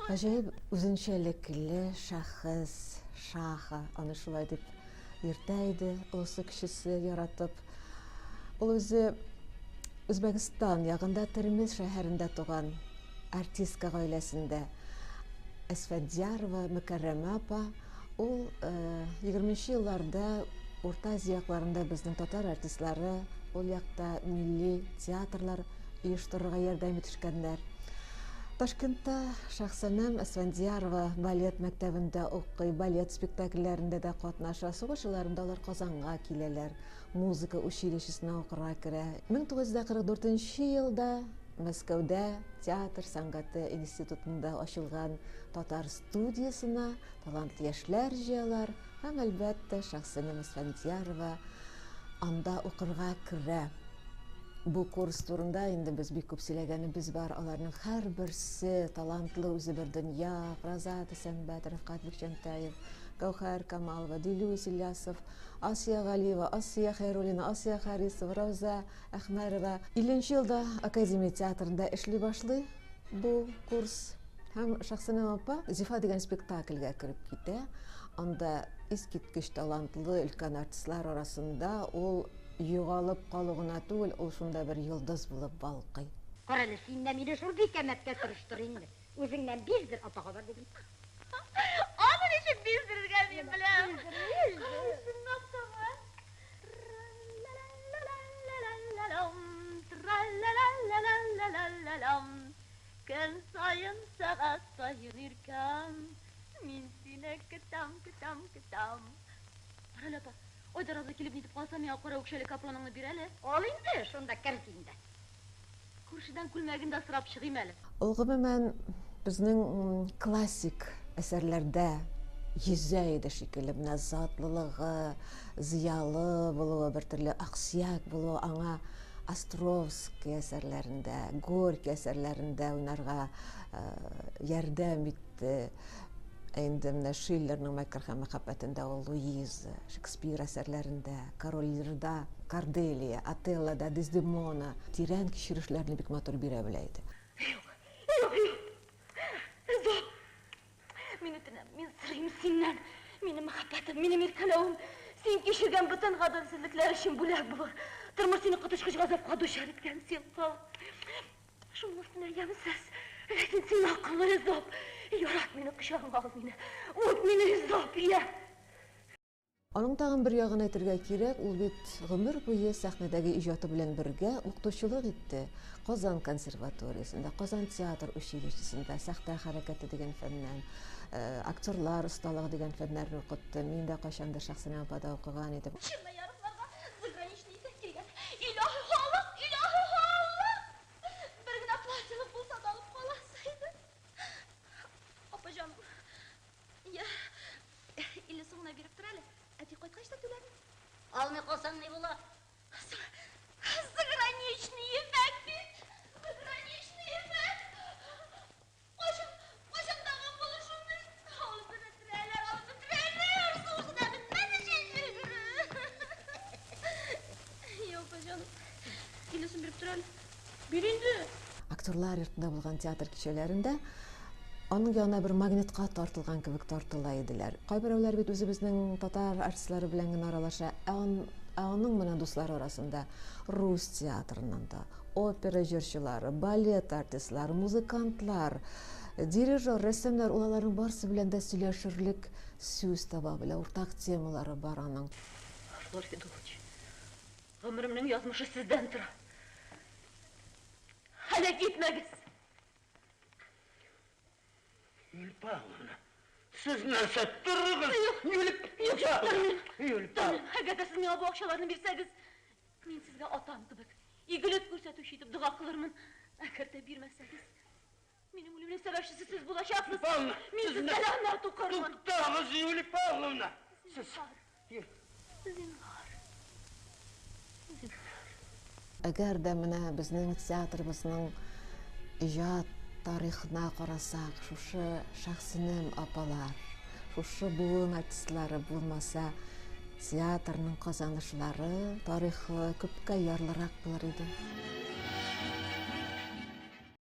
Ғажайып үзенчәлекле шәхес, шаха, аны шулай дип йөртәйде, олысы кешесе яратып. Ул үзе Үзбәкстан ягында Термез шәһәрендә туган артистка гаиләсендә. Әсфәндиярова Мөкәррәмә апа, ул 20-нче елларда Урта Азия якларында безнең татар артистлары ул якта милли театрлар оештырырга ярдәм итешкәннәр. Ташкентта шәхсәнем Әсфәндиярова балет мәктәбендә укый, балет спектакльләрендә дә катнаша. Сугыш елларында алар Казанга киләләр, музыка училищесына укырга керә. 1944 елда Мәскәүдә театр сәнгате институтында ачылган татар студиясына талантлы яшьләр җыялар һәм әлбәттә шәхсәнем Әсфәндиярова анда укырга керә. Бу курс турында инде без бик күп сөйләгәнебез бар. Аларның һәрберсе талантлы, үзе бер дөнья. Разат Исәнбәт, Рифкат Бикчәнтәев, Гәүһәр Камалова, Дилүс Ильясов, Асия Галиева, Асия Хәйруллина, Асия Харисова, Рауза Әхмәрова. 50-нче елда Академия театрында эшли башлый бу курс. Һәм шәхсәнем апа Зифа дигән спектакльгә кереп китә. Анда искиткеч талантлы өлкән артистлар арасында ул югалып калу гына түгел, ул шунда бер йолдыз булып балкый. Карале, син дә мине шул дикәмәткә тырыштыр инде. Үзеңнән биздер, атага бар дигән. Аны ничек биздерергә мин беләм. Көн сайын сәгать сайын иркәм, мин сине көтәм. Карале апа, Айдар абзый килеп нитеп калса, миңа кара үкшәле капроныңны бир әле. Ал инде, шунда керт инде. Күршедән күлмәгендә сорап чыгыйм әле. Ул гомумән безнең классик әсәрләрдә йөзә иде шикелле, менә затлылыгы, зыялы булуы, бер төрле аксияк булуы аңа Островский әсәрләрендә, Горький әсәрләрендә уйнарга ярдәм итте. Инде менә Шиллерның Мәкер һәм мәхәббәтендә ул Луиза, Шекспир әсәрләрендә, Король Лирда, Корделия, Отеллода, Дездемона тирән кичерешләрне бик матур бирә белә иде. Зоб! Мин үтенәм, мин сорыйм синнән. Минем мәхәббәтем, минем иркәләвем, син кичергән бөтен гаделсезлекләр өчен бүләк булыр. Тормыш сине котышкыч газапка дучар иткән, син кал. Шуның өстенә ямьсез, ләкин син акыллы Зоб. Ярат мине кочагыңа ал мине. Үт мине Зоб, я. Аның тагын бер ягын әйтергә кирәк, ул бит гомер буе сәхнәдәге иҗаты белән бергә укытучылык итте. Казан консерваториясында, Казан театр училищесында сәхнә хәрәкәте дигән фәннән, актерлар осталыгы дигән фәннәрне укытты. Мин дә кайчандыр шәхсән апада укыган идем. Чынлы ярыкларга заграничный итеп килгән. Илаһи халык. Бер генә платьелык булса да алып каласы иде. Апа җаным. Я 50 сумны биреп тор әле. Әти кайткач та түләрмен. Алмый калсаң ни була? Заграничный ефәк бит. Заграничный ефәк. Кайчан тагын булыр шундый? Алып бетерәләр. Сугышта бетмәде җил. Я апа җаным. 50 сум биреп тор әле. Бир инде. Актерлар йортында булган театр кичәләрендә аның янына бер магнитка тартылган кебек тартыла иделәр. Кайберәүләр бит үзебезнең татар артистлары белән генә аралаша, аның менә дуслары арасында рус театрыннан да, опера җырчылары, балет артистлары, музыкантлар, дирижер, рәссамнар, аларның барысы белән дә сөйләшерлек сүз таба белә, уртак темалары бар аның. Лор Федорович, гомеремнең язмышы сездән тора. Һәлак итмәгез. Юлия Павловна, siz нәрсә торыгыз? Юлия Павловна. Әгәр дә сез миңа бу акчаларны бирсәгез, мин сезгә атам кебек игелек күрсәтүче итеп дуга кылырмын. Әгәр дә бирмәсәгез, минем үлемнең сәбәпчесе сез булачаксыз. Мин сезгә ләгънәт укырмын. Туктагыз, Юлия Павловна. Әгәр дә менә безнең театрыбызның иҗат тарихына карасак, шушы шәхсенем апалар, шушы буын артистлары булмаса, театрның казанышлары, тарихы күпкә ярлырак булыр иде.